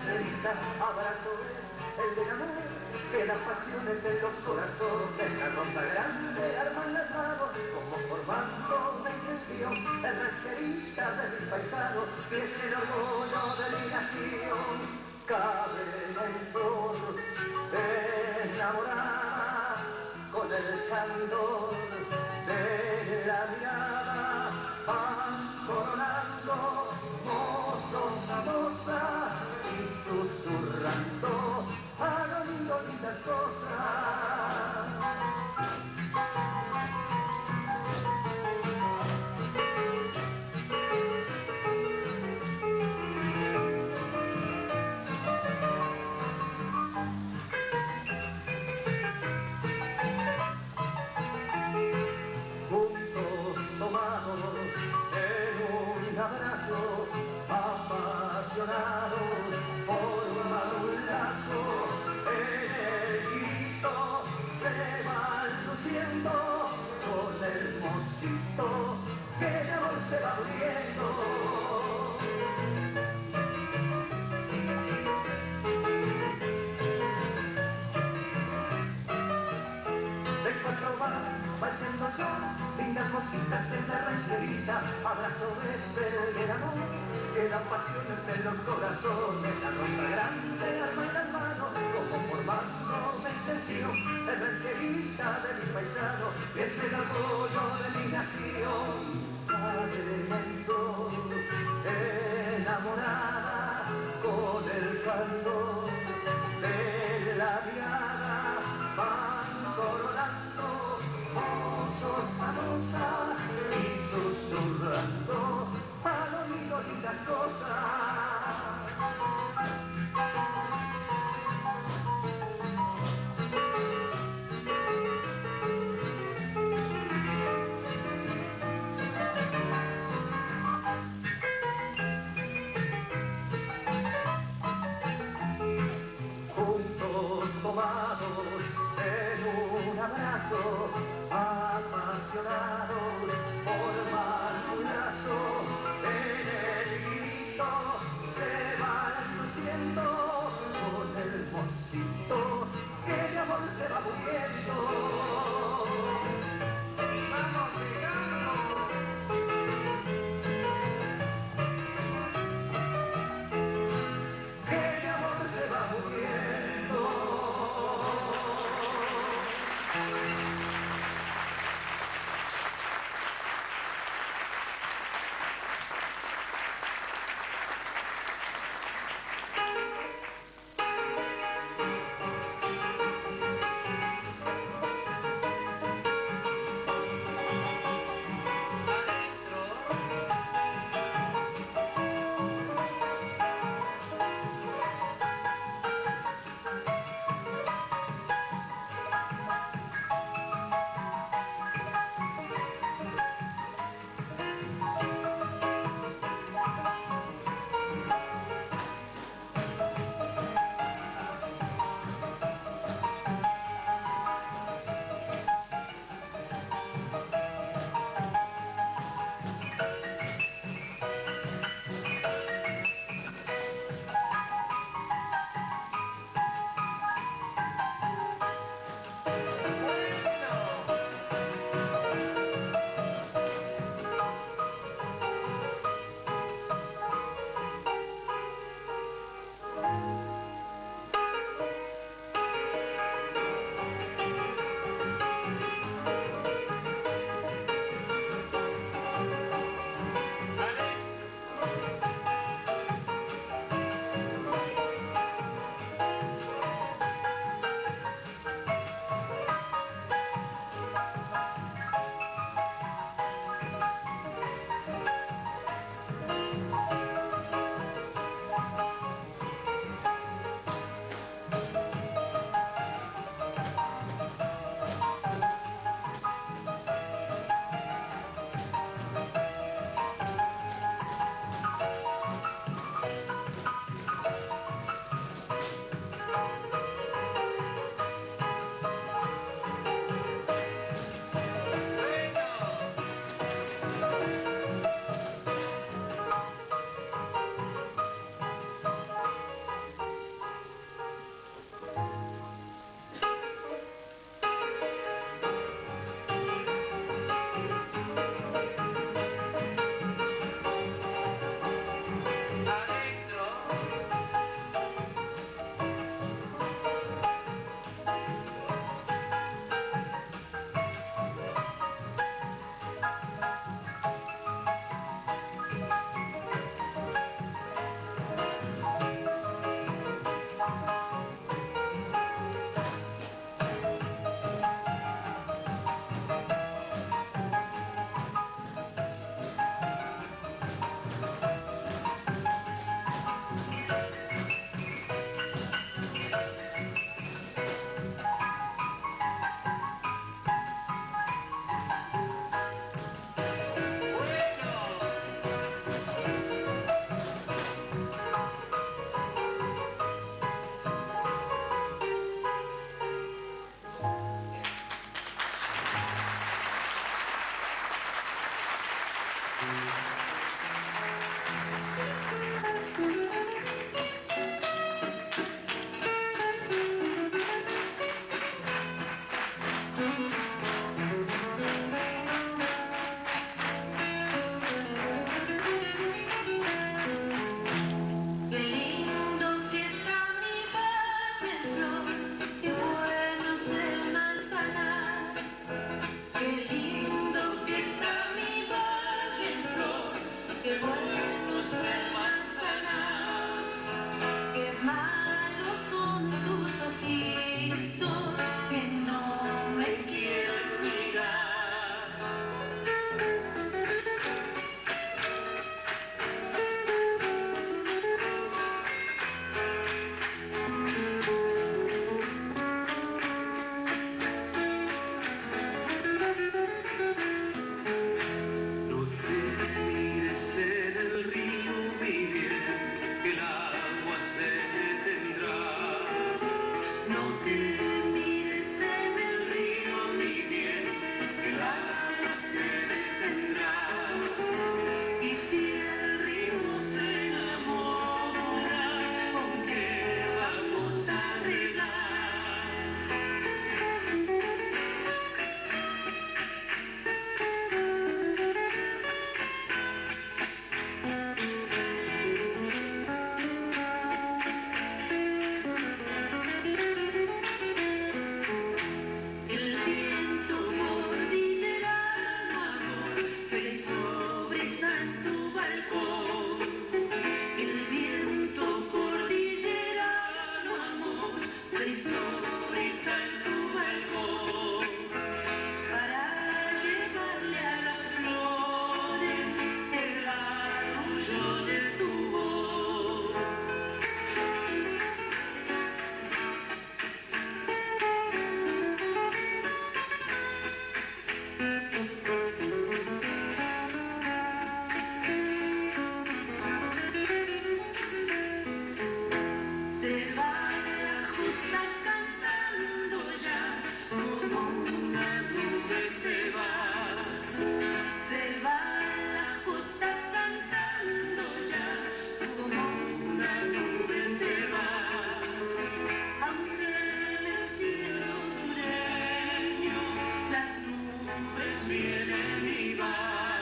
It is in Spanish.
rancherita, abrazo es el del amor, que las pasiones en los corazones, la ronda grande arman las manos, como formando una intención, la rancherita de mis paisanos, que es el orgullo de mi nación. Cadena en flor, enamorada, con el candor de la mirada, van coronando mozos a moza y susurrando al oído lindas cosas. Tomados en un abrazo, apasionados, forman un lazo, en el grito se van luciendo, con el mocito que de amor se va muriendo. Va siendo yo, lindas cositas en la rancherita, abrazo es el amor, quedan pasiones en los corazones, la ronda grande arma en las manos, como formando una intención, la rancherita de mis paisanos, que es el apoyo de mi nación. Alimento, enamorada, con el candor de la diada, van coronando mozos famosas y susurrando al oído lindas cosas. Tomados en un abrazo, apasionados, forman un lazo, en el grito se van luciendo, con el mocito que de amor se va muriendo. ¡Vamos, llegando! Que de amor se va muriendo. vienen y van.